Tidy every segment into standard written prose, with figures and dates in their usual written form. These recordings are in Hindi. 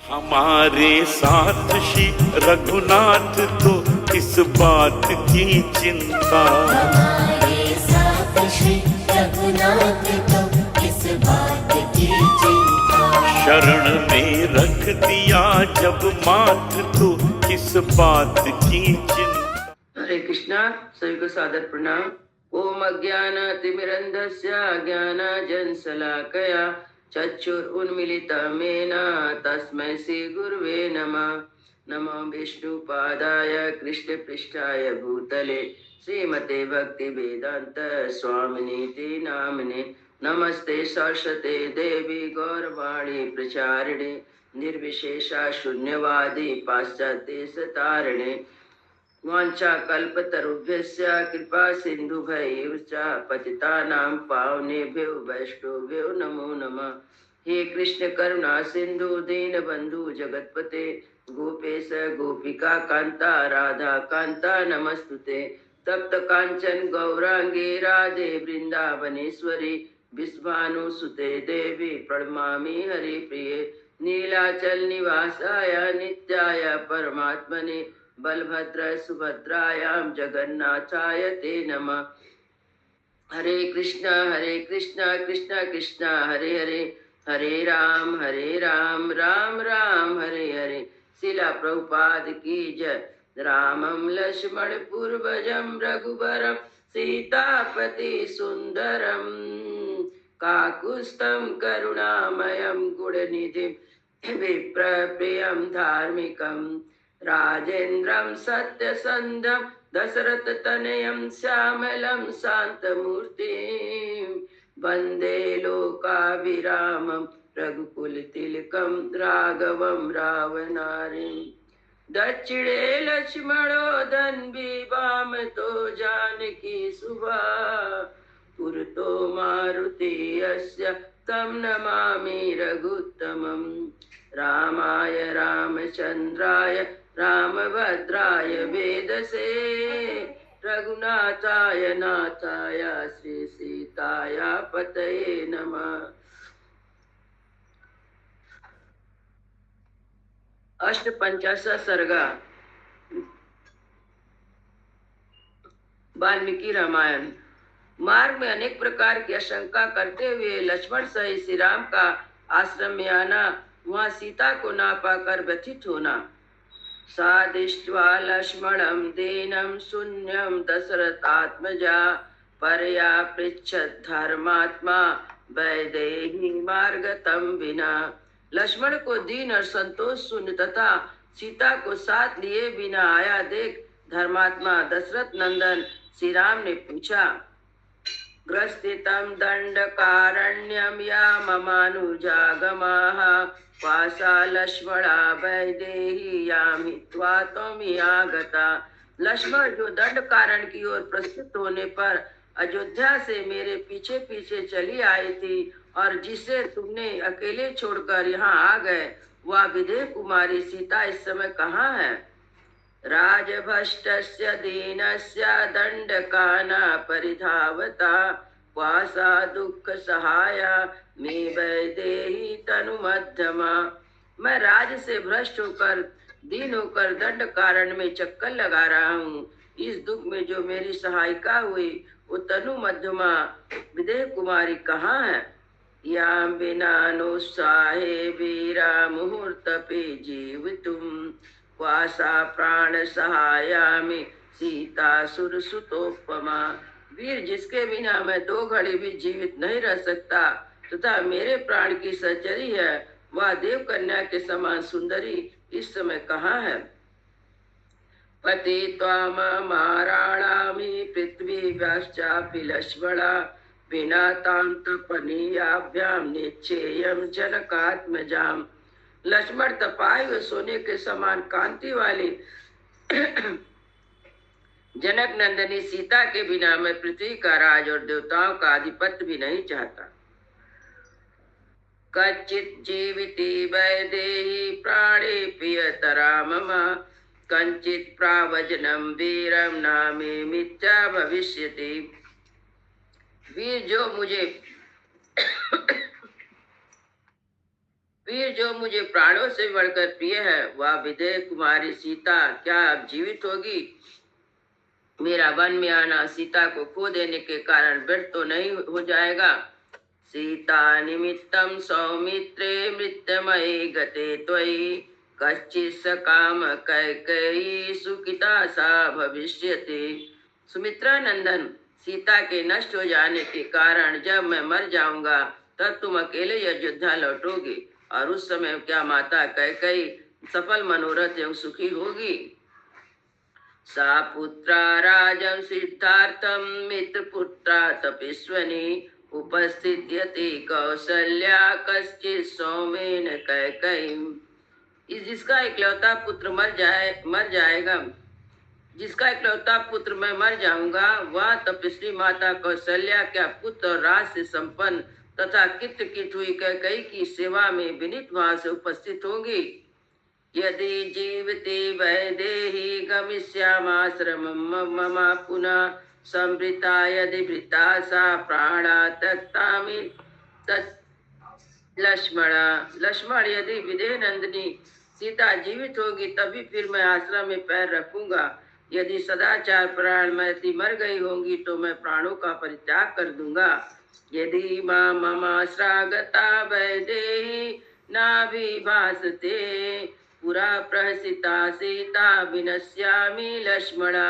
हमारे साथ श्री रघुनाथ तो किस बात की चिंता। हमारे साथ श्री रघुनाथ तो किस बात की चिंता। शरण में रख दिया जब माथ तो किस बात की चिंता। हरे कृष्णा। सभी को सादर प्रणाम। ओम अज्ञानतिमिरन्धस्य ज्ञानाञ्जनशलाकया चक्षुरुन्मीलितमेन तस्मै श्रीगुरुवे नमः। नमो विष्णुपादाय कृष्णपृष्ठाय भूतले श्रीमते भक्तिवेदांत स्वामिनीति नामिने। नमस्ते सरस्वते देवी गौरवाणी प्रचारिणे निर्विशेषा शून्यवादी पाश्चात्यदेशतारिणे। वाञ्छाकल्पतरुभ्यश्च कृपा सिन्धुभ्यैव च पतितानां पावनेभ्यो वैष्णवेभ्यो नमो नमः। हे कृष्ण करुणा सिंधु दीनबंधु जगतपते गोपेश गोपिका कांता राधा कांता नमस्तुते। तप्त कांचन गौरांगे राधे वृंदावनेश्वरी विश्वानुसुते देवी प्रणमामि हरिप्रिये। नीलाचल निवासाय नित्याय परमात्मने बलभद्र सुभद्रायां जगन्नाथाय ते नमः। हरे कृष्णा कृष्णा कृष्णा हरे हरे हरे राम राम राम हरे हरे। शिला प्रभुपाद की जय। रामं लक्ष्मण पूर्वजं रघुवरं सीतापति सुंदरम काकुत्स्थं करुणामयं गुणनिधिं विप्रप्रियं धार्मिकं राजेन्द्रं सत्यसन्धं दशरथतनयं श्यामलं शान्तमूर्तिं वन्दे लोकाभिरामं रघुकुलतिलकं राघवं रावणारिं। दक्षिणे लक्ष्मणो धन्वी वामतो जानकी सुभा पुरतो मारुति यस्य तं नमामि रघुत्तमं। रामाय रामचन्द्राय रामभद्राय वेदसे रघुनाथाय नाथाय श्री सीताय पतये नमः। अष्टपंचाशा सर्गा वाल्मीकि रामायण। मार्ग में अनेक प्रकार की आशंका करते हुए लक्ष्मण सहित श्री राम का आश्रम में आना, वहां सीता को ना पाकर व्यथित होना। सादिष्ट्वा लक्ष्मणं दीनं शून्यं दशरथात्मजा परया पृच्छत् धर्मात्मा वैदेही मार्गतं विना। लक्ष्मण को दीन और संतोष शून्य तथा सीता को साथ लिए बिना आया देख धर्मात्मा दशरथ नंदन श्री राम ने पूछा, ग्रस्थितं दंडकारण्यं याममानुजागमाः वासा लक्ष्मणा वैदेहीयां हित्वा त्वमियागता। लक्ष्मण जो दंड कारण की ओर प्रस्तुत होने पर अयोध्या से मेरे पीछे पीछे चली आई थी और जिसे तुमने अकेले छोड़कर यहाँ आ गए, वह विदेह कुमारी सीता इस समय कहाँ है? राजभष्टस्य दीनस्य दंडकाना परिधावता वासा दुख सहाया मे वैदेही तनु मध्यमा। मैं राज से भ्रष्ट होकर दीन होकर दंड कारण में चक्कर लगा रहा हूँ। इस दुख में जो मेरी सहायिका हुई वो तनु मध्यमा विदेह कुमारी कहाँ है? यां विनानुत्साहे वीरा मुहूर्तपि जीवितुम् वासा प्राण सहायामि सीता सुरसुतोपमा। वीर जिसके बिना मैं 2 घड़ी भी जीवित नहीं रह सकता तथा मेरे प्राण की सहचरी है, वह देव कन्या के समान सुंदरी इस समय कहाँ है? पति त्वाममाराणामि पृथ्वीव्याश्चापि लक्ष्मणा विना तां तपनीयाभ्यां निश्चेयं जनकात्मजाम्। लक्ष्मण तपाए हुए सोने के समान कांति वाली जनक नंदनी सीता के बिना मैं पृथ्वी का राज और देवताओं का आधिपत्य भी नहीं चाहता। कच्चित जीविति वैदेही प्राणे प्रियतरा मम कंचित प्रावजनम वीरम नामे मिथ्या भविष्यति। वीर जो मुझे फिर जो मुझे प्राणों से बढ़कर प्रिय है वह विदेह कुमारी सीता क्या अब जीवित होगी? मेरा वन में आना सीता को खो देने के कारण व्यर्थ तो नहीं हो जाएगा? सीता निमित्तम सौमित्रे मृत्युमयी गते त्वयि कश्चित् स काम कैकेयी सुखिता सा भविष्यति। सुमित्रा नंदन, सीता के नष्ट हो जाने के कारण जब मैं मर जाऊंगा तब तुम अकेले अयोध्या लौटोगे और उस समय क्या माता कैकेयी सफल मनोरथ एवं सुखी होगी? सा पुत्रा राजं सिद्धार्थं मित्रपुत्रा तपस्विनी उपस्थित्यति कौसल्या कश्चित् सौमेन कैकेयीम्। इस जिसका इकलौता पुत्र मैं मर जाऊंगा वह तपस्वी माता कौशल्या क्या पुत्र और राज से संपन्न तथा कित हुई कैकेयी की सेवा में विनीत भाव से उपस्थित होंगी। यदि जीवति वैदेही गमिष्यामाश्रमं मम पुनः संवृता यदि वृता सा प्राणा त्यक्तामि तत् लक्ष्मण यदि विदेह नंदिनी सीता जीवित होगी तभी फिर मैं आश्रम में पैर रखूंगा। यदि सदाचार प्राण मैती मर गई होंगी तो मैं प्राणों का परित्याग कर दूंगा। यदि मां ममाश्रागता वैदेही नाभिभासते पुरा प्रहसिता सीता विनश्यामि लक्ष्मणा।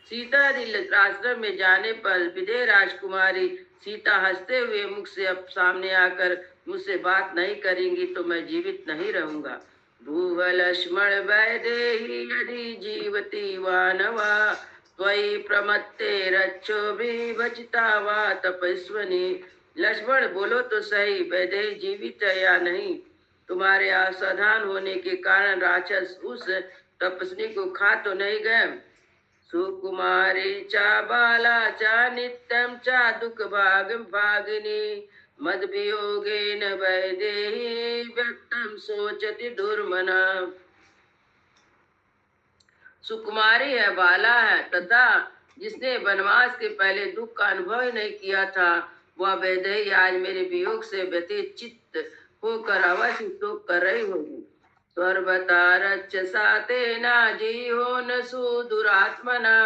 सीता आश्रम में जाने पर विदेह राजकुमारी सीता हंसते हुए मुख से अब सामने आकर मुझसे बात नहीं करेंगी तो मैं जीवित नहीं रहूंगा। भूव लक्ष्मण वैदेही यदि जीवती वानवा त्वयि प्रमत्ते रक्षो भी बचता वा तपस्वनी। लक्ष्मण बोलो तो सही, वैदेही जीवित है या नहीं? तुम्हारे असावधान होने के कारण राक्षस उस तपस्वी को खा तो नहीं गए? सुकुमारी चा बाला चा नित्यं चा दुख भागिनी मद वियोगेन वैदेही व्यक्तं सोचति दुर्मना। सुकुमारी है, बाला है तथा जिसने वनवास के पहले दुख का अनुभव ही नहीं किया था वह वैदेही आज मेरे वियोग से व्यतीत चित्त होकर अवश्य शोक कर रही होगी। सर्वता रक्षसा तेना जीहो न सुदुरात्मना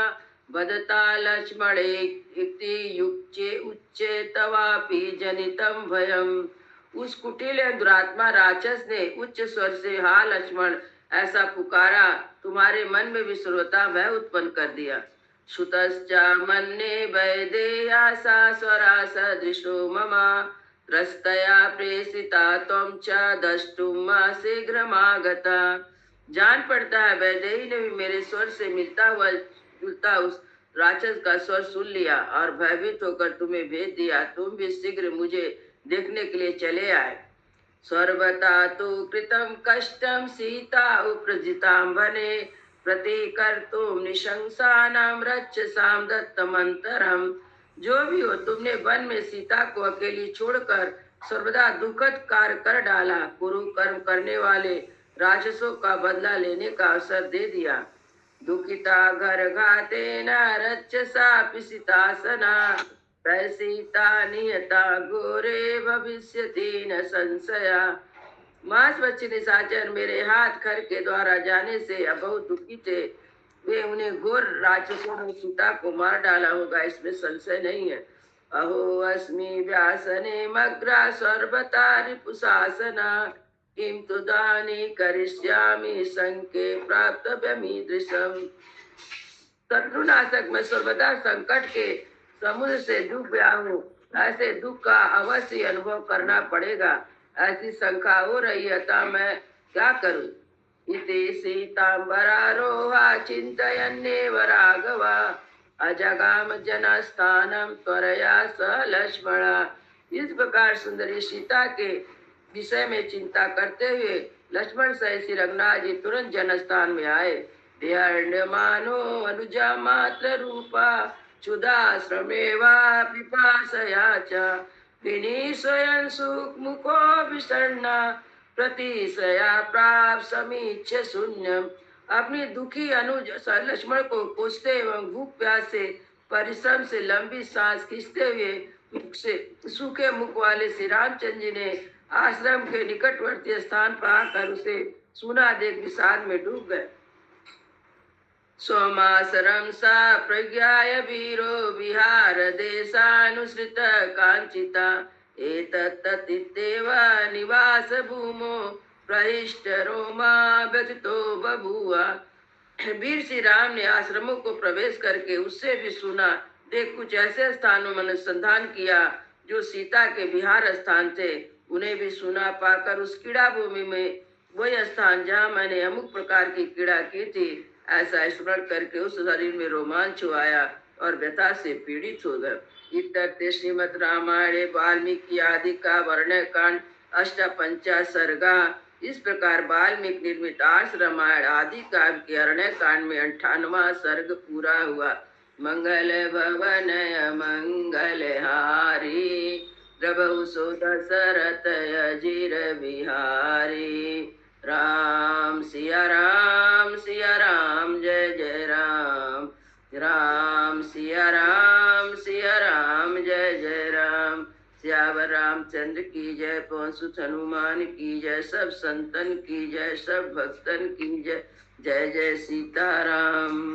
वदता लक्ष्मणे इति युक्चे उच्चे तवापि जनितम भयम। उस कुटिल दुरात्मा राक्षस ने उच्च स्वर से हा लक्ष्मण ऐसा पुकारा, तुम्हारे मन में विश्वता भय उत्पन्न कर दिया। श्रुतश्चा मन्ये वैदेया सा स्वरा सदृशो ममा त्रस्तया प्रेषिता त्वं च द्रष्टुम शीघ्रमागता। जान पड़ता है वैदेही ने भी मेरे स्वर से मिलता हुआ जुलता उस राक्षस का स्वर सुन लिया और भयभीत होकर तुम्हें भेज दिया। तुम भी शीघ्र मुझे देखने के लिए चले आए। सर्वता तो कृतम कष्टम सीता उपजिताम वने प्रतिकर्तुम निशंसानाम रक्षसाम दत्तमंतरम। जो भी हो, तुमने वन में सीता को अकेली छोड़कर सर्वदा दुखद कार्य कर डाला। कुरु कर्म करने वाले राक्षसों का बदला लेने का अवसर दे दिया। दुखिता घर घाते न रक्षसा पिसितासना सीता नियता घोरे भविष्यति न संशया। मांसभक्षी निशाचर मेरे हाथ खर के द्वारा जाने से अब बहुत दुखी थे। वे उन्हें घोर राक्षसों ने सीता को मार डाला होगा, इसमें संशय नहीं है। अहो अस्मि व्यासने मग्रा सर्वता रिपुशासना किम तुदानी करिष्यामि संके प्राप्तव्यमीदृशम्। शत्रुनाशक मैं सर्वदा संकट के समुद्र से डूब गया हूँ, ऐसे दुख का अवश्य अनुभव करना पड़ेगा। ऐसी शंका हो रही है तो मैं क्या करूँ? इति सीतांबरारोहा चिंतयन्नेव राघवा अजगाम जनस्थानम त्वरया स लक्ष्मणा। इस प्रकार सुंदरी सीता के विषय में चिंता करते हुए लक्ष्मण सहित रघुनाथ जी तुरंत जनस्थान में आए। ध्यर्यमानो अनुजा मात्र रूपा क्षुदाश्रमेवा पिपासया च विनी स्वयं सुख मुखो विषण्णा प्रतिशया प्राप्त समीक्ष शून्यम। अपनी दुखी अनुज लक्ष्मण को कोसते एवं भूख प्यास से परिश्रम से लंबी सांस खींचते हुए सूखे मुख वाले श्री रामचंद्र जी ने आश्रम के निकटवर्ती स्थान पर आकर उसे सुना देख विषाद में डूब गए। सोमासरम सा प्रज्ञाय वीरो विहार देशानुसृत कांचिता एतत्ततित्येव निवास भूमो प्रहिष्ट रोमा व्यथितो बभूवा। वीर श्री राम ने आश्रमों को प्रवेश करके उससे भी सुना देख कुछ ऐसे स्थानों में अनुसंधान किया जो सीता के विहार स्थान थे। उन्हें भी सुना पाकर उस कीड़ा भूमि में वही स्थान जहाँ मैंने अमुक प्रकार की कीड़ा की थी ऐसा स्मरण करके उस शरीर में रोमांच आया और व्यथा से पीड़ित हो गए। इतने श्रीमद रामायणे वाल्मीकि आदि का वर्ण कांड 8 सर्गा। इस प्रकार वाल्मीकि निर्मित 8 रामायण आदि काव्य के अरण्य कांड में 98वां सर्ग पूरा हुआ। मंगल भवन मंगल हारी प्रभु सो दशरथ अजीर बिहारी। राम सिया राम जय जय राम। राम सिया राम जय जय राम। सियावर रामचंद्र की जय। पवन सुत हनुमान की जय। सब संतन की जय। सब भक्तन की जय। जय जय सीताराम।